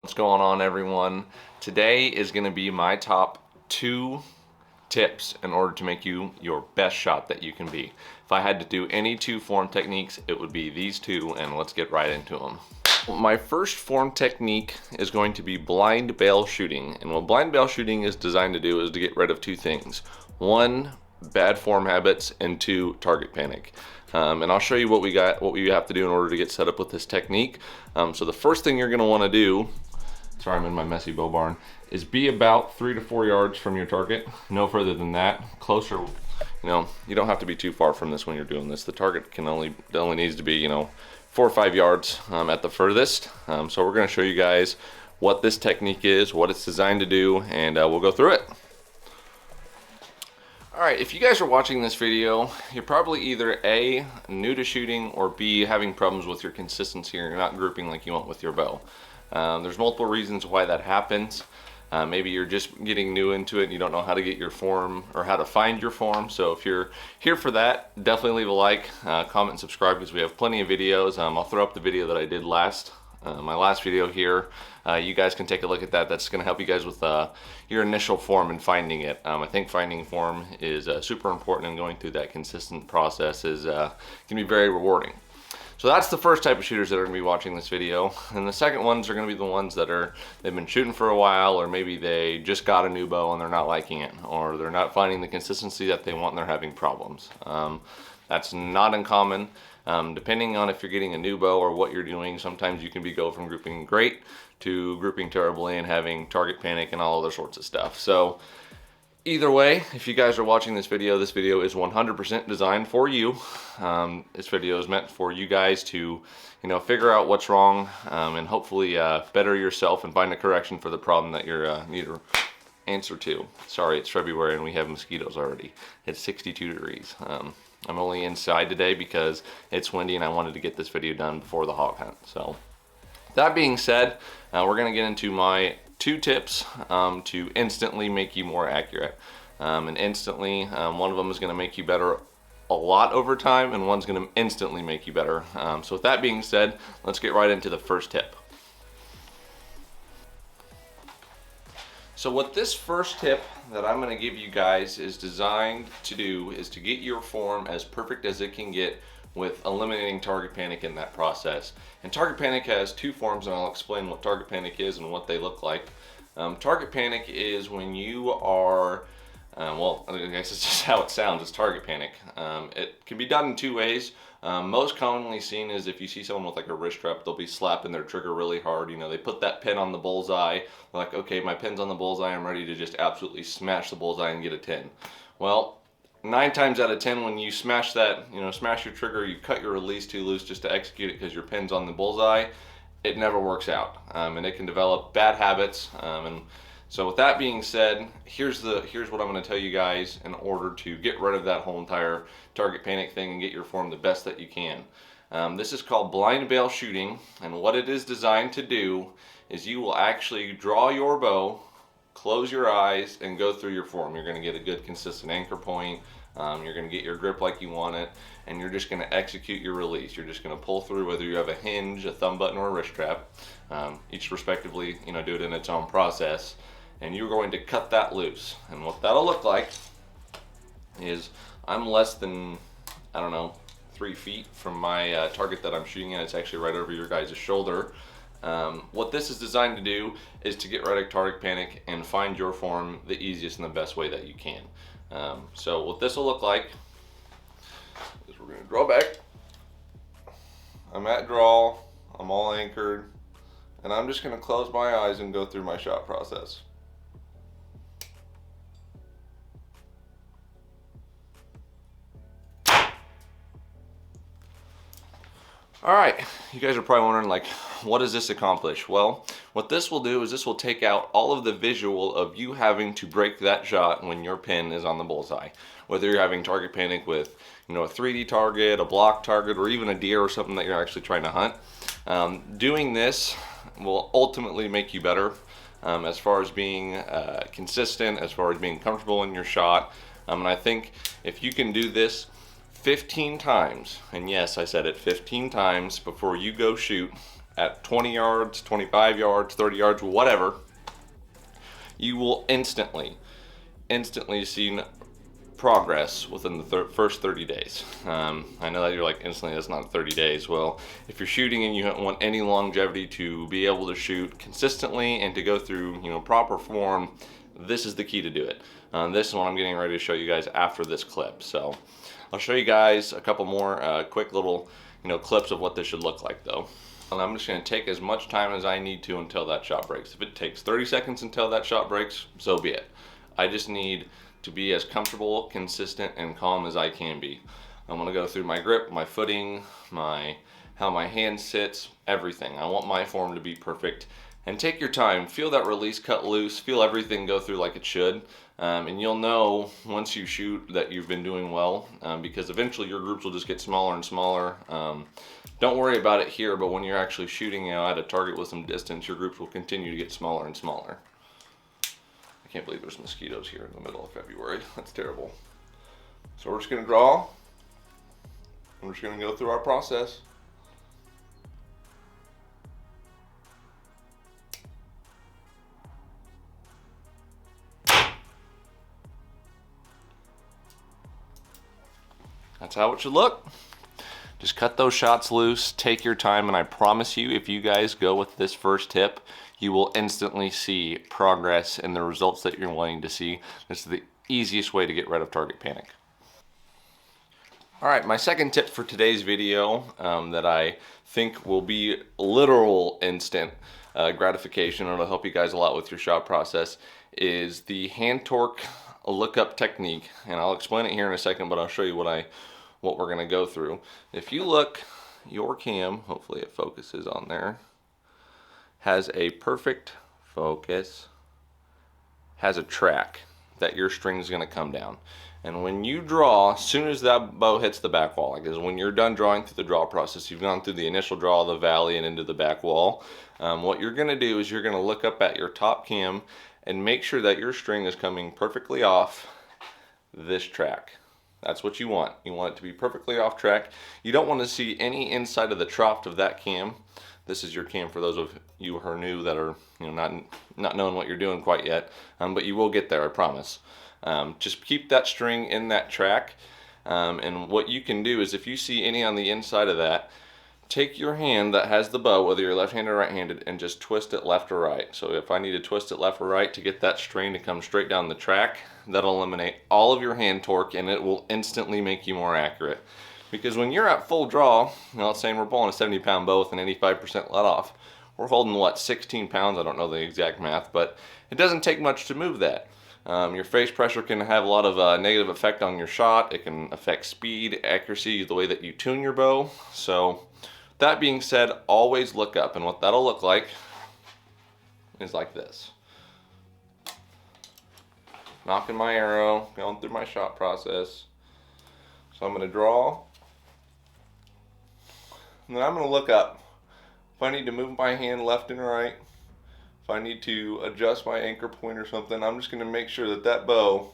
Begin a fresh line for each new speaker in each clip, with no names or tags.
What's going on, everyone? Today is going to be my top 2 tips in order to make you your best shot that you can be. If I had to do any 2 form techniques, it would be these 2, and let's get right into them. My first form technique is going to be blind bail shooting, and what blind bail shooting is designed to do is to get rid of 2 things. 1, bad form habits, and 2, target panic. And I'll show you what we have to do in order to get set up with this technique. So the first thing you're going to want to do, sorry, I'm in my messy bow barn, is be about 3 to 4 yards from your target. No further than that. Closer, you don't have to be too far from this when you're doing this. The target only needs to be, 4 or 5 yards at the furthest. So we're going to show you guys what this technique is, what it's designed to do, and we'll go through it. Alright, if you guys are watching this video, you're probably either A, new to shooting, or B, having problems with your consistency, or you're not grouping like you want with your bow. There's multiple reasons why that happens. Maybe you're just getting new into it and you don't know how to get your form or how to find your form. So if you're here for that, definitely leave a like, comment, and subscribe, because we have plenty of videos. I'll throw up the video that I did my last video here. You guys can take a look at that. That's going to help you guys with your initial form and finding it. I think finding form is super important, and going through that consistent process can be very rewarding. So that's the first type of shooters that are going to be watching this video. And the second ones are going to be the ones that they've been shooting for a while, or maybe they just got a new bow and they're not liking it, or they're not finding the consistency that they want and they're having problems. That's not uncommon. Depending on if you're getting a new bow or what you're doing, sometimes you can go from grouping great to grouping terribly and having target panic and all other sorts of stuff. So either way, if you guys are watching this video is 100% designed for you. This video is meant for you guys to, figure out what's wrong, and hopefully better yourself and find a correction for the problem that you're need to answer to. Sorry, it's February and we have mosquitoes already. It's 62 degrees. I'm only inside today because it's windy and I wanted to get this video done before the hog hunt. So that being said, we're going to get into my 2 tips to instantly make you more accurate. And instantly, one of them is going to make you better a lot over time, and one's going to instantly make you better. So with that being said, let's get right into the first tip. So what this first tip that I'm going to give you guys is designed to do is to get your form as perfect as it can get with eliminating target panic in that process. And target panic has 2 forms, and I'll explain what target panic is and what they look like. Target panic is when you are, well, I guess it's just how it sounds, it's target panic. It can be done in 2 ways. Most commonly seen is if you see someone with like a wrist strap, they'll be slapping their trigger really hard. They put that pin on the bullseye. They're like, okay, my pin's on the bullseye, I'm ready to just absolutely smash the bullseye and get a 10. Well, 9 times out of 10, when you smash that, smash your trigger, you cut your release too loose just to execute it because your pin's on the bullseye, it never works out, and it can develop bad habits. And so with that being said, here's what I'm going to tell you guys in order to get rid of that whole entire target panic thing and get your form the best that you can. This is called blind bail shooting, and what it is designed to do is you will actually draw your bow, close your eyes, and go through your form. You're going to get a good consistent anchor point. You're going to get your grip like you want it, and you're just going to execute your release. You're just going to pull through whether you have a hinge, a thumb button, or a wrist strap. Each respectively, do it in its own process. And you're going to cut that loose. And what that'll look like is I'm less than, 3 feet from my target that I'm shooting at. It's actually right over your guys' shoulder. What this is designed to do is to get rid of target panic and find your form the easiest and the best way that you can. So what this will look like is we're going to draw back. I'm at draw, I'm all anchored, and I'm just going to close my eyes and go through my shot process. Alright, you guys are probably wondering, like, what does this accomplish? Well, what this will do is this will take out all of the visual of you having to break that shot when your pin is on the bullseye. Whether you're having target panic with, a 3D target, a block target, or even a deer or something that you're actually trying to hunt. Doing this will ultimately make you better as far as being consistent, as far as being comfortable in your shot. And I think if you can do this 15 times, and yes, I said it 15 times before you go shoot, at 20 yards, 25 yards, 30 yards, whatever, you will instantly see progress within the first 30 days. I know that you're like, instantly, that's not 30 days. Well, if you're shooting and you want any longevity to be able to shoot consistently and to go through, you know, proper form, this is the key to do it. This is what I'm getting ready to show you guys after this clip. So I'll show you guys a couple more quick little, you know, clips of what this should look like though. And I'm just going to take as much time as I need to until that shot breaks. If it takes 30 seconds until that shot breaks, so be it. I just need to be as comfortable, consistent, and calm as I can be. I'm going to go through my grip, my footing, how my hand sits, everything. I want my form to be perfect. And take your time, feel that release cut loose, feel everything go through like it should. And you'll know once you shoot that you've been doing well, because eventually your groups will just get smaller and smaller. Don't worry about it here, but when you're actually shooting, you know, at a target with some distance, your groups will continue to get smaller and smaller. I can't believe there's mosquitoes here in the middle of February. That's terrible. So we're just going to draw. We're just going to go through our process. That's how it should look. Just cut those shots loose, take your time, and I promise you, if you guys go with this first tip, you will instantly see progress and the results that you're wanting to see. This is the easiest way to get rid of target panic. All right, my second tip for today's video that I think will be literal instant gratification, and it'll help you guys a lot with your shot process, is the hand torque lookup technique. And I'll explain it here in a second, but I'll show you what we're gonna go through. If you look, your cam, hopefully it focuses on there, has a perfect focus, has a track that your string is gonna come down. And when you draw, as soon as that bow hits the back wall, like this, when you're done drawing through the draw process, you've gone through the initial draw, the valley, and into the back wall, what you're gonna do is you're gonna look up at your top cam and make sure that your string is coming perfectly off this track. That's what you want. You want it to be perfectly off track. You don't want to see any inside of the trough of that cam. This is your cam for those of you who are new that are, you know, not knowing what you're doing quite yet, but you will get there, I promise. Just keep that string in that track, and what you can do is if you see any on the inside of that, take your hand that has the bow, whether you're left-handed or right-handed, and just twist it left or right. So if I need to twist it left or right to get that string to come straight down the track, that'll eliminate all of your hand torque, and it will instantly make you more accurate. Because when you're at full draw, you know, let's say we're pulling a 70-pound bow with an 85% let off, we're holding, what, 16 pounds? I don't know the exact math, but it doesn't take much to move that. Your face pressure can have a lot of negative effect on your shot. It can affect speed, accuracy, the way that you tune your bow. So that being said, always look up, and what that'll look like is like this. Knocking my arrow, going through my shot process. So I'm going to draw, and then I'm going to look up. If I need to move my hand left and right, if I need to adjust my anchor point or something, I'm just going to make sure that that bow,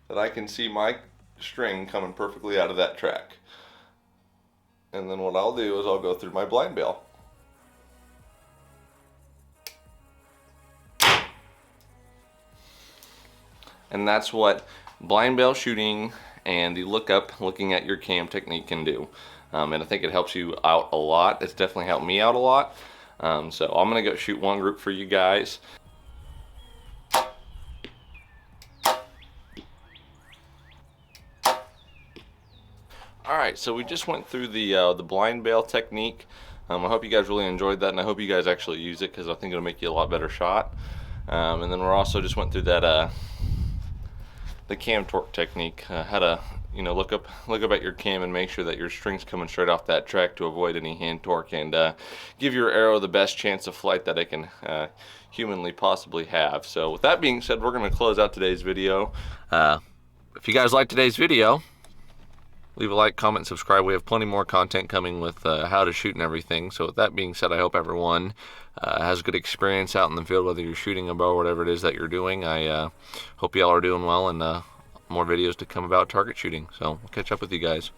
that I can see my string coming perfectly out of that track. And then what I'll do is I'll go through my blind bail. And that's what blind bail shooting and the looking at your cam technique can do. And I think it helps you out a lot. It's definitely helped me out a lot. So I'm gonna go shoot one group for you guys. All right, so we just went through the blind bail technique. I hope you guys really enjoyed that, and I hope you guys actually use it, because I think it'll make you a lot better shot. And then we're also just went through that the cam torque technique, how to, you know, look up at your cam and make sure that your string's coming straight off that track to avoid any hand torque, and give your arrow the best chance of flight that it can humanly possibly have. So with that being said, we're going to close out today's video. If you guys like today's video, leave a like, comment, subscribe. We have plenty more content coming with how to shoot and everything. So with that being said, I hope everyone has a good experience out in the field, whether you're shooting a bow or whatever it is that you're doing. I hope y'all are doing well, and more videos to come about target shooting. So we'll catch up with you guys.